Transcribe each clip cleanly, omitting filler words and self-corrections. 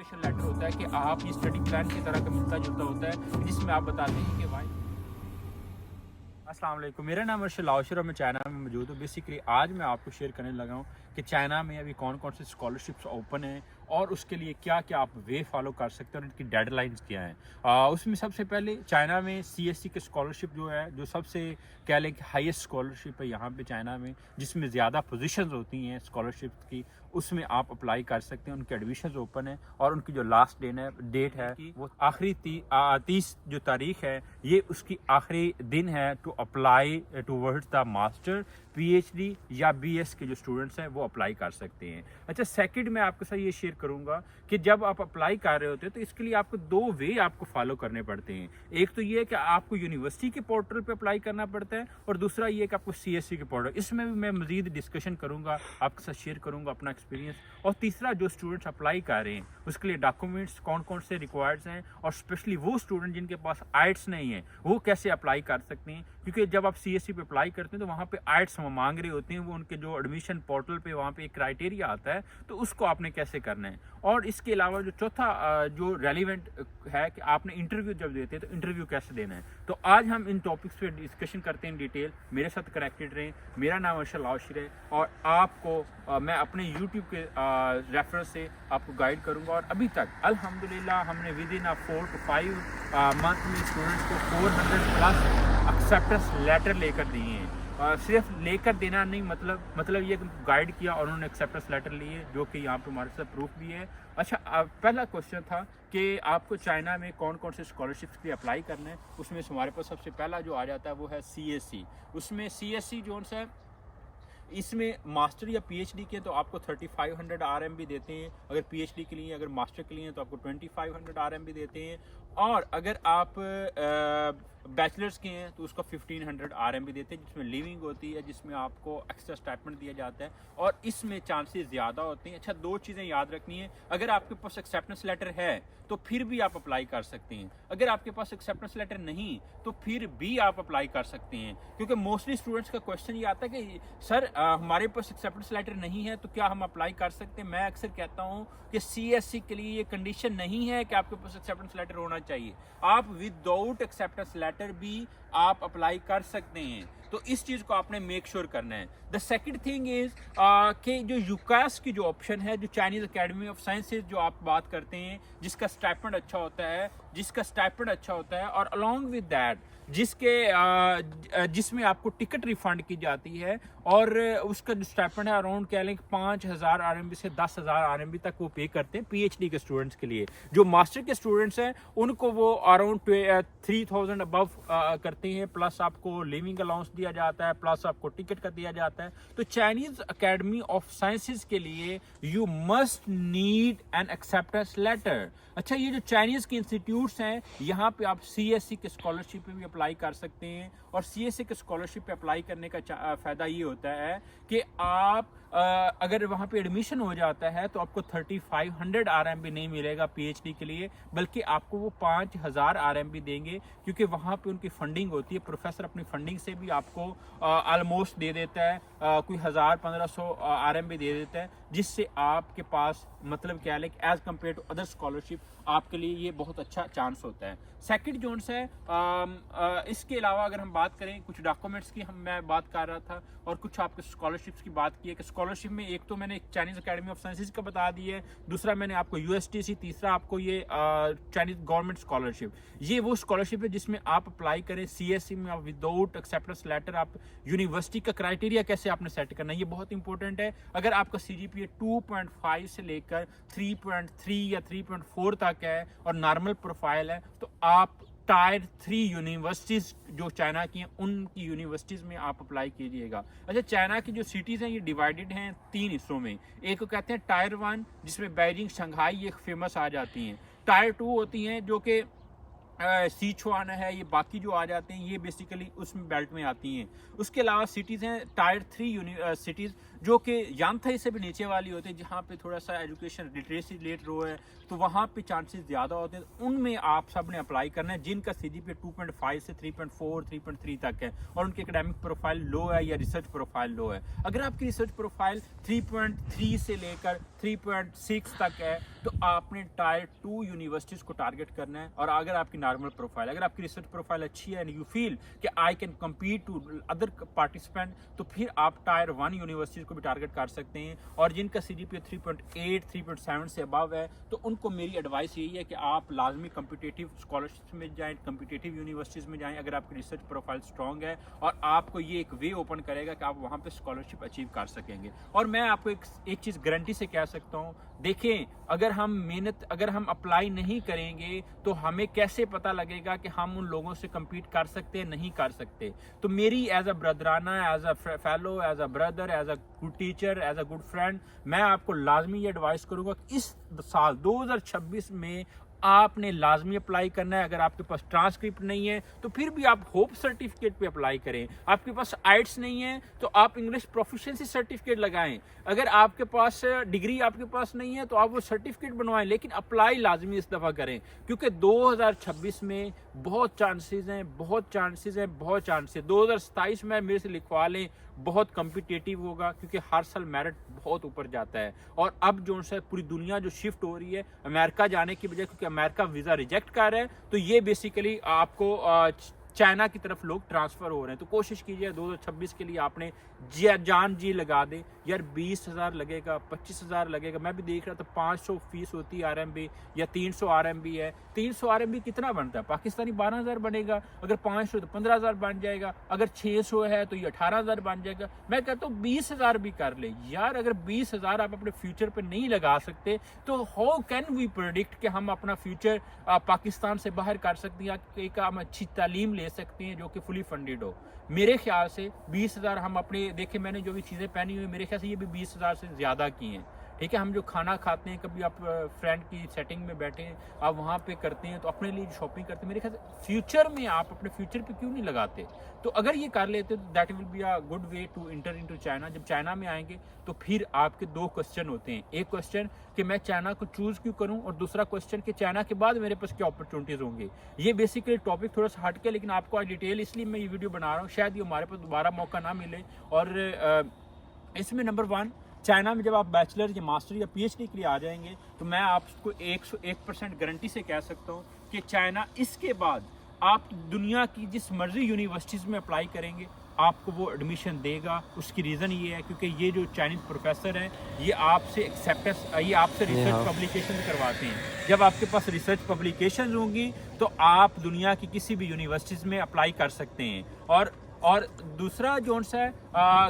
Motivation letter होता है कि आप ये स्टडी प्लान की तरह का मिलता जुलता होता है जिसमें आप बताते हैं कि भाई अस्सलाम वालेकुम, मेरा नाम अर्शद लाउशर और मैं चाइना में मौजूद हूँ। बेसिकली आज मैं आपको शेयर करने लगा हूँ कि चाइना में अभी कौन कौन सी स्कॉलरशिप्स ओपन हैं और उसके लिए क्या क्या आप वे फॉलो कर सकते हैं और इनकी डेडलाइंस क्या हैं। उसमें सबसे पहले चाइना में सीएससी के स्कॉलरशिप जो है, जो सबसे कह लें कि हाईएस्ट स्कॉलरशिप है यहाँ पे चाइना में, जिसमें ज़्यादा पोजीशंस होती हैं स्कॉलरशिप की, उसमें आप अप्लाई कर सकते हैं। उनके एडमिशन्स ओपन है और उनकी जो लास्ट डेट है वो आखिरी 30 जो तारीख है, ये उसकी आखिरी दिन है to apply towards the master, PhD या बीएस के जो स्टूडेंट्स हैं वो अप्लाई कर सकते हैं। अच्छा, सेकंड मैं आपके साथ ये शेयर करूंगा कि जब आप अप्लाई कर रहे होते हैं तो इसके लिए आपको दो वे आपको फॉलो करने पड़ते हैं। एक तो ये है कि आपको यूनिवर्सिटी के पोर्टल पे अप्लाई करना पड़ता है और दूसरा ये है कि आपको सीएससी के पोर्टल, इसमें भी मैं मजीद डिस्कशन करूंगा, आपके साथ शेयर करूंगा अपना एक्सपीरियंस। और तीसरा, जो स्टूडेंट्स अप्लाई कर रहे हैं उसके लिए डॉक्यूमेंट्स कौन कौन से रिक्वायर्ड हैं और स्पेशली वो स्टूडेंट जिनके पास आइट्स नहीं है वो कैसे अप्लाई कर सकते हैं। क्योंकि जब आप सीएससी पे अप्लाई करते हैं तो वहाँ पे आइट्स मांग रहे होते हैं, वो उनके जो एडमिशन पोर्टल पे वहाँ पे एक क्राइटेरिया आता है, तो उसको आपने कैसे करना है। और इसके अलावा जो चौथा जो रेलिवेंट है कि आपने इंटरव्यू जब देते हैं तो इंटरव्यू कैसे देना है। तो आज हम इन टॉपिक्स पे डिस्कशन करते हैं डिटेल। मेरे साथ कनेक्टेड रहें। मेरा नाम अर्शद लाउशर है और आपको मैं अपने यूट्यूब के रेफरेंस से आपको गाइड करूंगा। और अभी तक अल्हम्दुलिल्लाह हमने विद इन 4 to 5 मंथ में स्टूडेंट्स को 400 प्लस एक्सेप्टेंस लेटर लेकर दिए हैं। सिर्फ लेकर देना नहीं, मतलब ये गाइड किया और उन्होंने एक्सेप्टेंस लेटर लिए, जो कि यहाँ पे हमारे साथ प्रूफ भी है। अच्छा, पहला क्वेश्चन था कि आपको चाइना में कौन कौन से स्कॉलरशिप्स के लिए अप्लाई करना है। उसमें से हमारे पास सबसे पहला जो आ जाता है वो है सीएससी। उसमें सीएससी जो है, इसमें मास्टर या पीएचडी के तो आपको 3500 आरएमबी देते हैं। अगर पीएचडी के लिए, अगर मास्टर के लिए तो आपको 2500 आरएमबी देते हैं। और अगर आप बैचलर्स के हैं तो उसका 1500 आरएमबी देते हैं, जिसमें लिविंग होती है, जिसमें आपको एक्स्ट्रा स्टाइपेंड दिया जाता है और इसमें चांसेस ज़्यादा होते हैं। अच्छा, दो चीज़ें याद रखनी है। अगर आपके पास एक्सेप्टेंस लेटर है तो फिर भी आप अप्लाई कर सकते हैं। अगर आपके पास एक्सेप्टेंस लेटर नहीं तो फिर भी आप अप्लाई कर सकते हैं। क्योंकि मोस्टली स्टूडेंट्स का क्वेश्चन ये आता है कि सर हमारे पास एक्सेप्टेंस लेटर नहीं है तो क्या हम अप्लाई कर सकते हैं। मैं अक्सर कहता हूँ कि सीएससी के लिए ये कंडीशन नहीं है कि आपके पास एक्सेप्टेंस लेटर होना चाहिए। आप विदाउट एक्सेप्टेंस लेटर भी आप अप्लाई कर सकते हैं। तो इस चीज़ को आपने मेक श्योर करना है। द सेकंड थिंग इज कि जो यूकास की जो ऑप्शन है, जो चाइनीज अकेडमी ऑफ साइंसेज जो आप बात करते हैं, जिसका स्टाइपेंड अच्छा होता है और अलॉन्ग विद दैट जिसमें आपको टिकट रिफंड की जाती है और उसका जो स्टाइपेंड है अराउंड कह लें 5000 आरएमबी से 10,000 आरएमबी तक वो पे करते हैं पीएचडी के स्टूडेंट्स के लिए। जो मास्टर के स्टूडेंट्स हैं उनको वो अराउंड 3000 अबव करते हैं, प्लस आपको लिविंग अलाउंस दिया जाता है, प्लस आपको टिकट का दिया जाता है। तो चाइनीज अकेडमी ऑफ साइंसेज के लिए you must need an acceptance letter. अच्छा, ये जो चाइनीज के इंस्टीट्यूट्स हैं यहाँ पे आप सीएससी के स्कॉलरशिप पे भी अप्लाई कर सकते हैं। और सीएससी के स्कॉलरशिप पे अप्लाई करने का फ़ायदा ये होता है कि आप अगर वहाँ पे एडमिशन हो जाता है तो आपको 3500 आरएमबी नहीं मिलेगा पीएचडी के लिए, बल्कि आपको वो 5000 आरएमबी देंगे, क्योंकि वहाँ पे उनकी फंडिंग होती है। प्रोफेसर अपनी फंडिंग से भी आपको ऑलमोस्ट दे देता है, कोई 1000-1500 आरएमबी दे देता है, जिससे आपके पास मतलब क्या है as compare to other scholarship आपके लिए ये बहुत अच्छा चांस होता है। सेकंड जोन्स है, इसके अलावा अगर हम बात करें कुछ डॉक्यूमेंट्स की, मैं बात कर रहा था और कुछ आपके स्कॉलरशिप्स की बात की है कि स्कॉलरशिप में एक तो मैंने चाइनीज अकेडमी ऑफ साइंसेज का बता दिया है, दूसरा मैंने आपको यूएसटीसी, तीसरा आपको ये चाइनीज गवर्नमेंट स्कॉलरशिप। ये वो स्कॉलरशिप है जिसमें आप अप्लाई करें सीएससी में, आप विदाउट एक्सेप्टेंस लेटर, आप यूनिवर्सिटी का क्राइटेरिया कैसे आपने सेट करना है, ये बहुत इंपॉर्टेंट है। अगर आपका सीजीपीए 2.5 से लेकर 3.3 या 3.4 तक है और नॉर्मल प्रोफाइल है तो आप टायर 3 यूनिवर्सिटीज जो चाइना की हैं उनकी यूनिवर्सिटीज में आप अप्लाई कीजिएगा। अच्छा, चाइना की जो सिटीज हैं ये डिवाइडेड हैं 3 हिस्सों में। एक को कहते हैं टायर 1, जिसमें बेइजिंग, शंघाई ये फेमस आ जाती हैं। टायर 2 होती हैं जो कि सीचुआन है, ये बाकी जो आ जाते हैं ये बेसिकली उसमें बेल्ट में आती हैं। उसके अलावा सिटीज़ हैं टायर 3 सिटीज़ जो कि यांथाई से भी नीचे वाली होती है, जहाँ पे थोड़ा सा एजुकेशन लिटरेसी रेट लो है, तो वहाँ पे चांसेस ज़्यादा होते हैं। उनमें आप सब ने अप्लाई करना है जिनका CGPA 2.5 से 3.4 3.3 तक है और उनकी एकेडमिक प्रोफाइल लो है या रिसर्च प्रोफाइल लो है। अगर आपकी रिसर्च प्रोफाइल 3.3 से लेकर 3.6 तक है तो आपने टायर 2 यूनिवर्सिटीज़ को टारगेट करना है। और अगर आपकी नॉर्मल प्रोफाइल, अगर आपकी रिसर्च प्रोफाइल अच्छी है एंड यू फील कि I can compete to other participant, तो फिर आप टायर 1 यूनिवर्सिटीज़ को भी टारगेट कर सकते हैं। और जिनका CGPA 3.8 3.7 से अबव है तो उनको मेरी एडवाइस यही है कि आप लाजमी कम्पिटिटिव स्कॉलरशिप में जाएं, कम्पिटिटिव यूनिवर्सिटीज़ में जाएं अगर आपकी रिसर्च प्रोफाइल स्ट्रॉन्ग है, और आपको ये एक वे ओपन करेगा कि आप वहाँ पे स्कॉलरशिप अचीव कर सकेंगे। और मैं आपको एक चीज़ गारंटी से कह सकता हूँ, देखें अगर हम अप्लाई नहीं करेंगे तो हमें कैसे पता लगेगा कि हम उन लोगों से कम्पीट कर सकते हैं, नहीं कर सकते। तो मेरी एज अ ब्रदराना, as a fellow, as a brother, as a good teacher, as a good friend, मैं आपको लाजमी ये एडवाइस करूंगा कि इस साल 2026 में आपने लाजमी अप्लाई करना है। अगर आपके पास ट्रांसक्रिप्ट नहीं है तो फिर भी आप होप सर्टिफिकेट पे अप्लाई करें। आपके पास आइट्स नहीं है तो आप इंग्लिश प्रोफिशिएंसी सर्टिफिकेट लगाएं। अगर आपके पास डिग्री आपके पास नहीं है तो आप वो सर्टिफिकेट बनवाएं, लेकिन अप्लाई लाजमी इस दफ़ा करें, क्योंकि 2026 में बहुत चांसेस हैं, बहुत चांसेस हैं, बहुत चांसेस। 2027 में मेरे से लिखवा लें, बहुत कम्पिटिटिव होगा क्योंकि हर साल मेरिट बहुत ऊपर जाता है। और अब जो है पूरी दुनिया जो शिफ्ट हो रही है अमेरिका जाने की बजाय, क्योंकि अमेरिका वीज़ा रिजेक्ट कर रहा है, तो ये बेसिकली आपको चाइना की तरफ लोग ट्रांसफ़र हो रहे हैं। तो कोशिश कीजिए 2026 के लिए आपने जान जी लगा दे। यार 20,000 लगेगा, 25,000 लगेगा। मैं भी देख रहा था 500 फीस होती है RMB या 300 RMB है। 300 RMB कितना बनता है? पाकिस्तानी 12,000 बनेगा। अगर 500 तो 15,000 बन जाएगा। अगर 600 है तो ये 18,000 बन जाएगा। मैं कहता हूँ 20,000 भी कर ले यार। अगर 20,000 आप अपने फ्यूचर पर नहीं लगा सकते तो हाउ कैन वी प्रेडिक्ट कि हम अपना फ्यूचर पाकिस्तान से बाहर कर सकते हैं, एक हम अच्छी तालीम ले सकते हैं जो कि फुली फंडेड हो। मेरे ख्याल से 20,000 हम अपने देखें, मैंने जो भी चीज़ें पहनी हुई मेरे ख्याल से ये भी 20,000 से ज़्यादा की हैं। ठीक है, हम जो खाना खाते हैं, कभी आप फ्रेंड की सेटिंग में बैठे हैं, आप वहाँ पे करते हैं, तो अपने लिए शॉपिंग करते हैं, मेरे ख्याल से फ्यूचर में आप अपने फ्यूचर पे क्यों नहीं लगाते? तो अगर ये कर लेते तो that will be a good way to enter into China. जब चाइना में आएंगे तो फिर आपके 2 क्वेश्चन होते हैं। एक क्वेश्चन कि मैं चाइना को चूज़ क्यों करूँ, और दूसरा क्वेश्चन कि चाइना के बाद मेरे पास क्या अपॉर्चुनिटीज़ होंगे। ये बेसिकली टॉपिक थोड़ा सा हट के, लेकिन आपको आज डिटेल इसलिए मैं ये वीडियो बना रहा हूँ, शायद ये हमारे पास दोबारा मौका ना मिले। और इसमें नंबर 1, चाइना में जब आप बैचलर या मास्टर या PhD के लिए आ जाएंगे तो मैं आपको 101% गारंटी से कह सकता हूँ कि चाइना इसके बाद आप दुनिया की जिस मर्जी यूनिवर्सिटीज़ में अप्लाई करेंगे आपको वो एडमिशन देगा। उसकी रीज़न ये है क्योंकि ये जो चाइनीज़ प्रोफेसर हैं ये आपसे रिसर्च पब्लिकेशन करवाते हैं। जब आपके पास रिसर्च पब्लिकेशन होंगी तो आप दुनिया की किसी भी यूनिवर्सिटीज़ में अप्लाई कर सकते हैं। और दूसरा जो है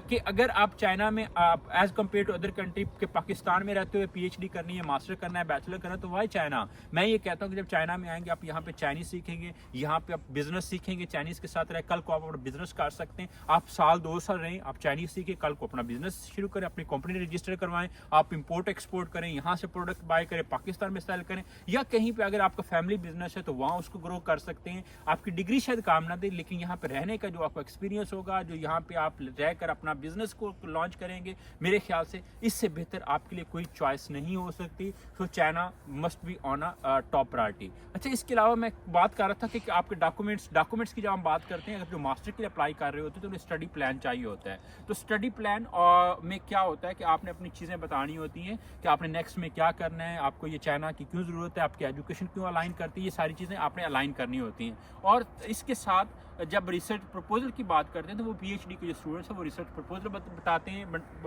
कि अगर आप चाइना में as compare to other country के पाकिस्तान में रहते हुए PhD करनी है, मास्टर करना है, बैचलर करना है, तो वाई चाइना। मैं ये कहता हूँ कि जब चाइना में आएंगे आप यहाँ पे चाइनीज़ सीखेंगे, यहाँ पे आप बिजनेस सीखेंगे, चाइनीज़ के साथ रहे, कल को आप अपना बिजनेस कर सकते हैं। आप साल 2 साल रहें, आप चाइनीज़ सीखें, कल को अपना बिजनेस शुरू करें, अपनी कंपनी रजिस्टर करवाएं, आप इम्पोर्ट एक्सपोर्ट करें, यहाँ से प्रोडक्ट बाय करें, पाकिस्तान में सेल करें, या कहीं पर अगर आपका फैमिली बिजनेस है तो वहाँ उसको ग्रो कर सकते हैं। आपकी डिग्री शायद काम ना दे, लेकिन यहाँ पर रहने का जो आपका एक्सपीरियंस होगा, जो यहाँ पे आप रहकर अपना बिजनेस को लॉन्च करेंगे, मेरे ख्याल से इससे बेहतर आपके लिए कोई चॉइस नहीं हो सकती। So China must be on a top priority. अच्छा, इसके अलावा मैं बात कर रहा था कि आपके डॉक्यूमेंट्स की जब हम बात करते हैं, अगर जो मास्टर के लिए अप्लाई कर रहे होते हैं तो उन्हें स्टडी प्लान चाहिए होता है। तो स्टडी प्लान में क्या होता है कि आपने अपनी चीज़ें बतानी होती हैं कि आपने नेक्स्ट में क्या करना है, आपको ये चाइना की क्यों ज़रूरत है, आपकी एजुकेशन क्यों अलाइन करती है, ये सारी चीज़ें आपने अलाइन करनी होती हैं। और इसके साथ जब रिसर्च प्रपोजल की बात करते हैं तो वो PhD के जो स्टूडेंट्स हैं वो रिसर्च प्रपोजल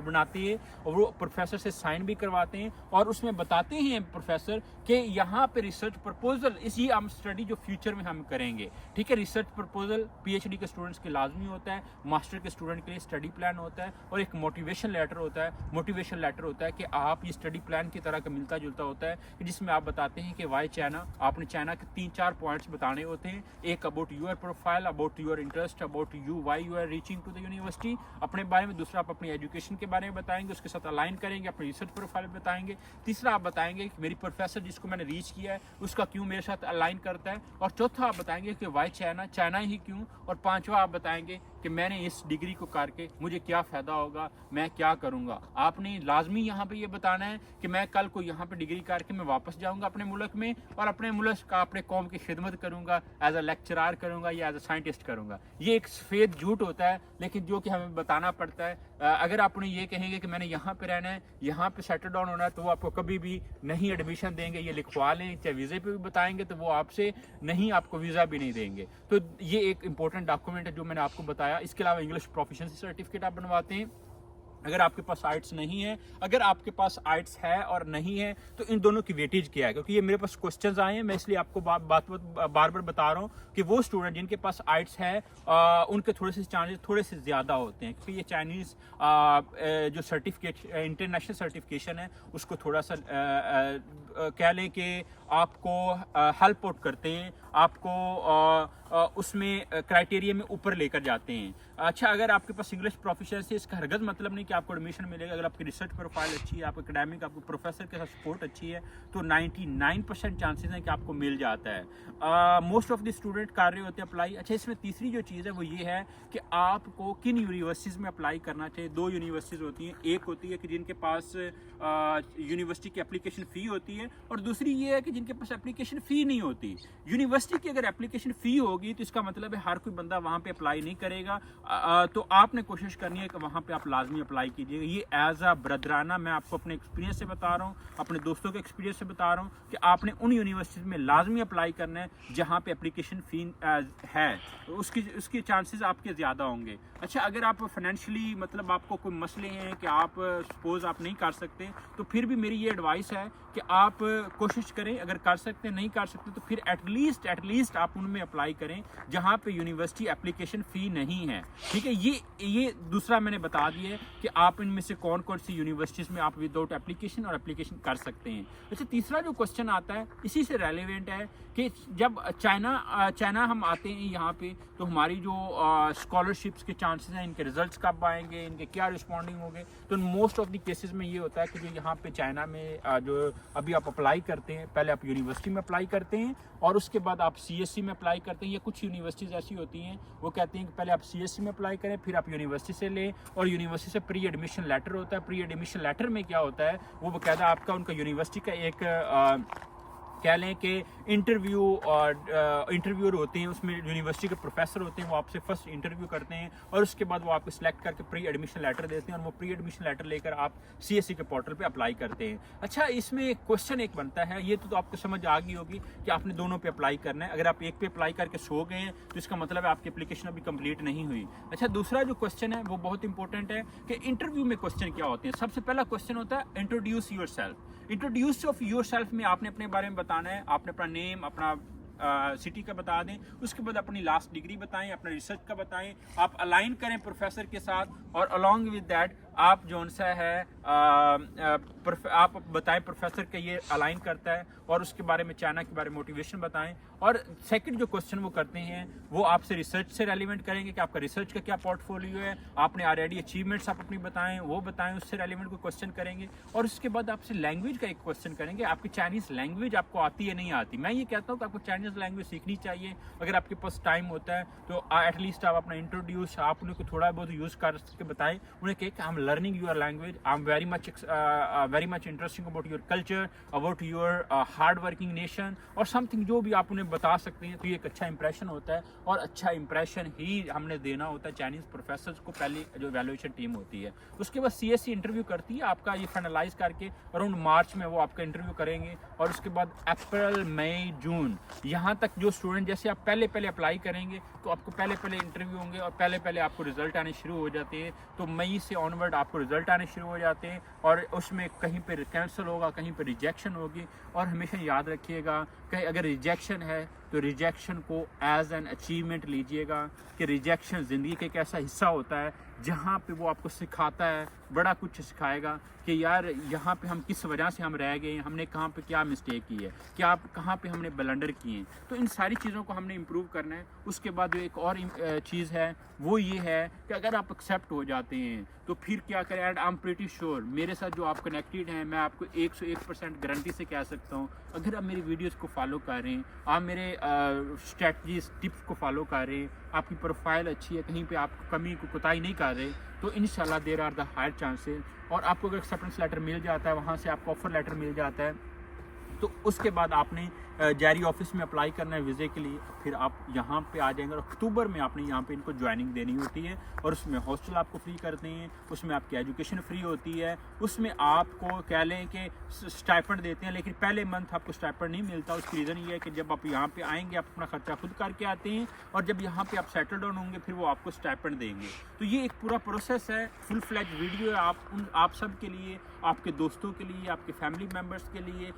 बनाते हैं और वो प्रोफेसर से साइन भी करवाते हैं, और उसमें बताते हैं प्रोफेसर कि यहाँ पे रिसर्च प्रपोजल इसी हम स्टडी जो फ्यूचर में हम करेंगे। ठीक है, रिसर्च प्रपोजल PhD के स्टूडेंट्स के लाजमी होता है, मास्टर के स्टूडेंट के लिए स्टडी प्लान होता है, और एक मोटिवेशन लेटर होता है कि आप ये स्टडी प्लान की तरह का मिलता जुलता होता है, जिसमें आप बताते हैं कि वाई चाइना, आपने चाइना के 3-4 पॉइंट्स बताने होते हैं। एक about your profile, about your interest, about you, why you are reaching to the university, अपने बारे में। दूसरा आप अपनी एजुकेशन के बारे में बताएंगे, उसके साथ अलाइन करेंगे, अपनी रिसर्च प्रोफाइल बताएंगे। तीसरा आप बताएंगे कि मेरी प्रोफेसर जिसको मैंने रीच किया है उसका क्यों मेरे साथ अलाइन करता है। और चौथा आप बताएंगे कि वाई चाइना ही क्यों। और पांचवा आप बताएंगे कि कि मैंने इस डिग्री को करके मुझे क्या फ़ायदा होगा, मैं क्या करूँगा। आपने लाजमी यहाँ पे ये बताना है कि मैं कल को यहाँ पे डिग्री करके मैं वापस जाऊँगा अपने मुल्क में और अपने मुल्क का, अपने कौम की खिदमत करूँगा, एज अ लेक्चरार करूँगा या एज अ साइंटिस्ट करूँगा। ये एक सफ़ेद झूठ होता है, लेकिन जो कि हमें बताना पड़ता है। अगर आप उन्हें ये कहेंगे कि मैंने यहाँ पे रहना है, यहाँ पे सेटल डाउन होना है, तो वो आपको कभी भी नहीं एडमिशन देंगे। ये लिखवा लें, चाहे वीज़े पे भी बताएंगे तो वो आपसे नहीं, आपको वीज़ा भी नहीं देंगे। तो ये एक इंपॉर्टेंट डॉक्यूमेंट है जो मैंने आपको बताया। इसके अलावा इंग्लिश प्रोफिशिएंसी सर्टिफिकेट आप बनवाते हैं अगर आपके पास आइट्स नहीं है। अगर आपके पास आइट्स है और नहीं है तो इन दोनों की वेटेज क्या है, क्योंकि ये मेरे पास क्वेश्चंस आए हैं, मैं इसलिए आपको बार बार बता रहा हूँ कि वो स्टूडेंट जिनके पास आइट्स है उनके थोड़े से चांसेस थोड़े से ज़्यादा होते हैं, क्योंकि ये चाइनीज़ जो सर्टिफिकेट इंटरनेशनल सर्टिफिकेशन है उसको थोड़ा सा कह लें कि आपको हेल्प आउट करते हैं, आपको उसमें क्राइटेरिया में ऊपर लेकर जाते हैं। अच्छा, अगर आपके पास इंग्लिश प्रोफिशिएंसी, इसका हरगज़ मतलब नहीं कि आपको एडमिशन मिलेगा। अगर आपकी रिसर्च प्रोफाइल अच्छी है, आपको एकेडमिक, आपको प्रोफेसर के साथ सपोर्ट अच्छी है, तो 99% चांसेस हैं कि आपको मिल जाता है। मोस्ट ऑफ द स्टूडेंट कर रहे होते हैं अप्लाई। अच्छा, इसमें तीसरी जो चीज़ है वो ये है कि आपको किन यूनिवर्सिटीज़ में अप्लाई करना चाहिए। दो यूनिवर्सिटीज़ होती हैं, एक होती है कि जिनके पास यूनिवर्सिटी की एप्लीकेशन फ़ी होती है, और दूसरी ये है कि जिनके पास एप्लीकेशन फ़ी नहीं होती। यूनिवर्सिटी की अगर एप्लीकेशन फ़ी होगी तो इसका मतलब है हर कोई बंदा वहाँ पे अप्लाई नहीं करेगा। तो आपने कोशिश करनी है कि वहाँ पे आप लाजमी अप्लाई कीजिएगा। ये एज अ ब्रदराना मैं आपको अपने एक्सपीरियंस से बता रहा हूँ, अपने दोस्तों के एक्सपीरियंस से बता रहा हूँ कि आपने उन यूनिवर्सिटीज़ में लाजमी अप्लाई करना है जहाँ पे एप्लीकेशन फ़ी है, उसके चांसेस आपके ज़्यादा होंगे। अच्छा, अगर आप फाइनेंशियली मतलब आपको कोई मसले हैं कि आप सपोज आप नहीं कर सकते, तो फिर भी मेरी ये एडवाइस है कि आप कोशिश करें। अगर कर सकते नहीं कर सकते तो फिर एटलीस्ट आप उनमें अप्लाई करें जहाँ पे यूनिवर्सिटी एप्लीकेशन फ़ी नहीं है। ठीक है, ये दूसरा मैंने बता दिया है कि आप इनमें से कौन कौन सी यूनिवर्सिटीज़ में आप विदाउट एप्लीकेशन और एप्लीकेशन कर सकते हैं। अच्छा, तीसरा जो क्वेश्चन आता है इसी से रेलिवेंट है कि जब चाइना हम आते हैं यहाँ पे, तो हमारी जो स्कॉलरशिप्स के चांसेस हैं, इनके रिजल्ट्स कब आएंगे, इनके क्या रिस्पॉन्डिंग होंगे। तो मोस्ट ऑफ द केसेस में ये होता है कि जो यहाँ पे चाइना में जो अभी आप अप्लाई करते हैं, पहले आप यूनिवर्सिटी में अप्लाई करते हैं और उसके बाद आप CSC में अप्लाई करते हैं। या कुछ यूनिवर्सिटीज़ ऐसी होती हैं वो कहती हैं कि पहले आप CSC में अप्लाई करें, फिर आप यूनिवर्सिटी से लें, और यूनिवर्सिटी से प्री एडमिशन लेटर होता है। प्री एडमिशन लेटर में क्या होता है, वो बाकायदा आपका उनका यूनिवर्सिटी का एक कह लें कि इंटरव्यूअर होते हैं, उसमें यूनिवर्सिटी के प्रोफेसर होते हैं, वो आपसे फर्स्ट इंटरव्यू करते हैं और उसके बाद वो आपको सिलेक्ट करके प्री एडमिशन लेटर देते हैं, और वो प्री एडमिशन लेटर लेकर आप CSC के पोर्टल पे अप्लाई करते हैं। अच्छा, इसमें क्वेश्चन एक बनता है, ये तो आपको समझ आ गई होगी कि आपने दोनों पे अप्लाई करना है। अगर आप एक पे अप्लाई करके सो गए हैं तो इसका मतलब है आपकी एप्लीकेशन अभी कंप्लीट नहीं हुई। अच्छा, दूसरा जो क्वेश्चन है वो बहुत इंपॉर्टेंट है कि इंटरव्यू में क्वेश्चन क्या होते हैं। सबसे पहला क्वेश्चन होता है introduce your self. Introduce of your self में आपने अपने बारे में बताना है, आपने अपना नेम, अपना सिटी का बता दें, उसके बाद अपनी लास्ट डिग्री बताएं, अपना रिसर्च का बताएं, आप अलाइन करें प्रोफेसर के साथ, और अलॉन्ग विद दैट आप जौन सा है आप बताएं प्रोफेसर का ये अलाइन करता है, और उसके बारे में चाइना के बारे में मोटिवेशन बताएं। और सेकंड जो क्वेश्चन वो करते हैं वो आपसे रिसर्च से रेलिवेंट करेंगे कि आपका रिसर्च का क्या पोर्टफोलियो है, आपने ऑलरेडी अचीवमेंट्स आप अपनी बताएं, वो बताएं, उससे रेलिवेंट कोई क्वेश्चन करेंगे। और उसके बाद आपसे लैंग्वेज का एक क्वेश्चन करेंगे, आपकी चाइनीज़ लैंग्वेज आपको आती है नहीं आती। मैं ये कहता हूँ कि आपको चाइनीज़ लैंग्वेज सीखनी चाहिए। अगर आपके पास टाइम होता है तो एटलीस्ट आप अपना इंट्रोड्यूस आप उन्हें थोड़ा बहुत यूज़ कर के बताएं, उन्हें कहें कि I am learning your language, I am very much interesting about your culture, about your hard working nation, और समथिंग जो भी आप उन्हें बता सकते हैं। तो ये एक अच्छा इंप्रेशन होता है, और अच्छा इंप्रेशन ही हमने देना होता है चाइनीज़ प्रोफेसर्स को। पहली जो वैल्यूएशन टीम होती है, उसके बाद CSC इंटरव्यू करती है आपका, ये फाइनलाइज करके अराउंड मार्च में वो आपका इंटरव्यू करेंगे, और उसके बाद अप्रैल मई जून यहाँ तक जो स्टूडेंट, जैसे आप पहले अप्लाई करेंगे तो आपको पहले इंटरव्यू होंगे और पहले आपको रिजल्ट आने शुरू हो जाते हैं। तो मई से ऑनवर्ड आपको रिजल्ट आने शुरू हो जाते हैं, और उसमें कहीं पे कैंसिल होगा, कहीं पे रिजेक्शन होगी। और हमेशा याद रखिएगा कि अगर रिजेक्शन है तो रिजेक्शन को एज एन अचीवमेंट लीजिएगा, कि रिजेक्शन ज़िंदगी का एक ऐसा हिस्सा होता है जहाँ पे वो आपको सिखाता है, बड़ा कुछ सिखाएगा कि यार यहाँ पे हम किस वजह से हम रह गए, हमने कहाँ पे क्या मिस्टेक की है, क्या कहाँ पे हमने ब्लंडर किए हैं। तो इन सारी चीज़ों को हमने इम्प्रूव करना है। उसके बाद जो एक और चीज़ है वो ये है कि अगर आप एक्सेप्ट हो जाते हैं तो फिर क्या करें। And I am pretty sure मेरे साथ जो आप कनेक्टेड हैं, मैं आपको 101% गारंटी से कह सकता हूँ, अगर आप मेरी वीडियोस को फॉलो कर रहे हैं, आप मेरे स्ट्रेटजीज टिप्स को फॉलो कर रहे हैं, आपकी प्रोफाइल अच्छी है, कहीं पे आप कमी को कोताही नहीं कर रहे, तो इंशाल्लाह there are the higher chances. और आपको अगर एक्सेप्टेंस लेटर मिल जाता है, वहाँ से आपको ऑफर लेटर मिल जाता है, तो उसके बाद आपने जारी ऑफिस में अप्लाई करना है वीज़े के लिए, फिर आप यहाँ पे आ जाएंगे और अक्टूबर में आपने यहाँ पे इनको ज्वाइनिंग देनी होती है और उसमें हॉस्टल आपको फ्री करते हैं, उसमें आपकी एजुकेशन फ्री होती है, उसमें आपको कह लें कि स्टाइपेंड देते हैं, लेकिन पहले मंथ आपको स्टाइपेंड नहीं मिलता। उसकी रीज़न ये है कि जब आप यहाँ पे आएंगे आप अपना खर्चा खुद करके आते हैं और जब यहाँ पे आप सेटल डाउन होंगे फिर वो आपको स्टाइपेंड देंगे। तो ये एक पूरा प्रोसेस है, फुल फ्लैज वीडियो है आप सब के लिए, आपके दोस्तों के लिए, आपके फैमिली मेम्बर्स के लिए,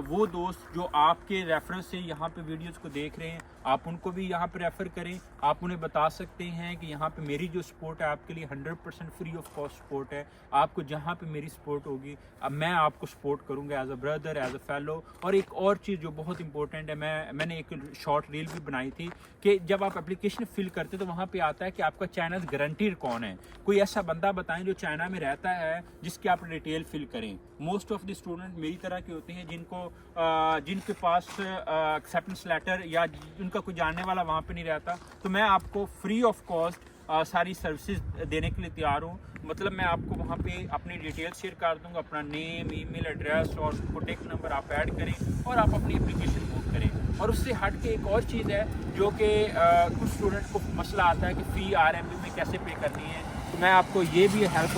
वो दोस्त जो आपके रेफरेंस से यहाँ पे वीडियोस को देख रहे हैं, आप उनको भी यहाँ पे रेफ़र करें। आप उन्हें बता सकते हैं कि यहाँ पे मेरी जो सपोर्ट है आपके लिए 100% फ्री ऑफ कॉस्ट सपोर्ट है। आपको जहाँ पे मेरी सपोर्ट होगी अब मैं आपको सपोर्ट करूँगा as a brother, as a fellow. और एक और चीज़ जो बहुत इंपॉर्टेंट है, मैंने एक शॉर्ट रील भी बनाई थी कि जब आप एप्लीकेशन फिल करते तो वहाँ पे आता है कि आपका चाइना गारंटीड कौन है। कोई ऐसा बंदा बताएं जो चाइना में रहता है जिसकी आप डिटेल फिल करें। मोस्ट ऑफ द स्टूडेंट मेरी तरह के होते हैं जिनके पास एक्सेप्टेंस लेटर या उनका कोई जानने वाला वहाँ पे नहीं रहता। तो मैं आपको फ्री ऑफ कॉस्ट सारी सर्विसेज देने के लिए तैयार हूँ। मतलब मैं आपको वहाँ पे अपनी डिटेल शेयर कर दूँगा, अपना नेम, ईमेल एड्रेस और कॉन्टेक्ट नंबर आप ऐड करें और आप अपनी एप्लीकेशन बुक करें। और उससे हट के एक और चीज़ है जो कि कुछ स्टूडेंट को मसला आता है कि फ़ी RMB में कैसे पे करनी है। तो मैं आपको ये भी हेल्प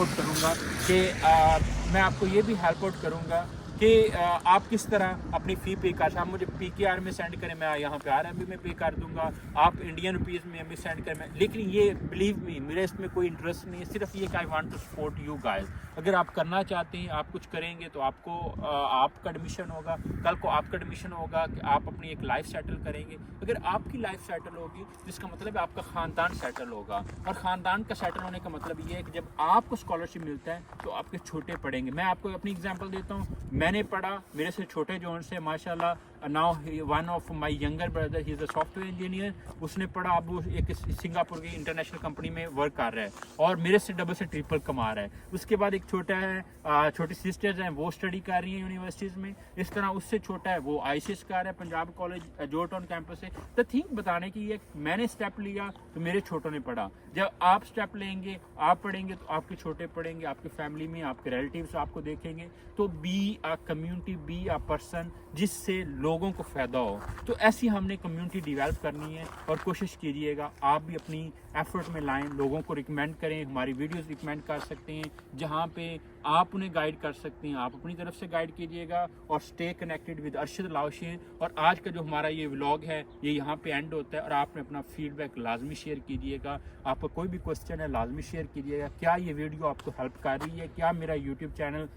आउट करूँगा कि आप किस तरह अपनी फ़ी पे कर, आप मुझे PKR में सेंड करें, मैं यहाँ पे RMB में पे कर दूंगा, आप इंडियन रुपीज़ में हमें सेंड करें। लेकिन ये बिलीव मी, मेरे इसमें कोई इंटरेस्ट नहीं है, सिर्फ ये कि I want to support you guys. अगर आप करना चाहते हैं, आप कुछ करेंगे तो आपको आपका एडमिशन होगा, कल को आपका एडमिशन होगा कि आप अपनी एक लाइफ सेटल करेंगे। अगर आपकी लाइफ सेटल होगी जिसका मतलब है आपका ख़ानदान सेटल होगा, और ख़ानदान का सेटल होने का मतलब ये है कि जब आपको स्कॉलरशिप मिलता है तो आपके छोटे पढ़ेंगे। मैं आपको अपनी एग्जांपल देता हूँ, मैंने पढ़ा, मेरे से छोटे जो उनसे माशाल्लाह now one of my younger brother he is a software engineer, उसने पढ़ा, अब वो एक सिंगापुर की इंटरनेशनल कंपनी में वर्क कर रहा है और मेरे से डबल से ट्रिपल कमा रहा है। उसके बाद एक छोटा है, छोटी सिस्टर्स हैं, वो स्टडी कर रही हैं यूनिवर्सिटीज़ में। इस तरह उससे छोटा है, वो ICS कर रहा है Punjab college George town campus से। तो थिंक बताने की ये, मैंने स्टेप लिया तो मेरे छोटों ने पढ़ा। जब आप स्टेप लेंगे, आप पढ़ेंगे तो आपके छोटे पढ़ेंगे, आपके फैमिली में आपके रिलेटिव्स आपको देखेंगे। तो be a community, be a person जिससे लोगों को फ़ायदा हो। तो ऐसी हमने कम्युनिटी डेवलप करनी है और कोशिश कीजिएगा आप भी अपनी एफर्ट में लाएं, लोगों को रिकमेंड करें, हमारी वीडियोस रिकमेंड कर सकते हैं जहां पे आप उन्हें गाइड कर सकते हैं, आप अपनी तरफ से गाइड कीजिएगा और स्टे कनेक्टेड विद अरशद लाउशेन। और आज का जो हमारा ये व्लॉग है ये यहाँ पे एंड होता है और आपने अपना फीडबैक लाजमी शेयर कीजिएगा। आपका कोई भी क्वेश्चन है लाजमी शेयर कीजिएगा। क्या ये वीडियो आपको हेल्प कर रही है? क्या मेरा यूट्यूब चैनल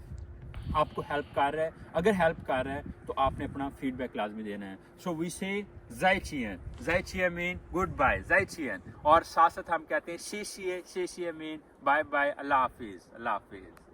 आपको हेल्प कर रहा है? अगर हेल्प कर रहा है तो आपने अपना फीडबैक लाजमी देना है। सो वी से ज़ाइचियन मीन गुड बाय, ज़ाइचियन, और साथ साथ हम कहते हैं शेशिए मीन बाय बाय, अल्लाह हाफिज़।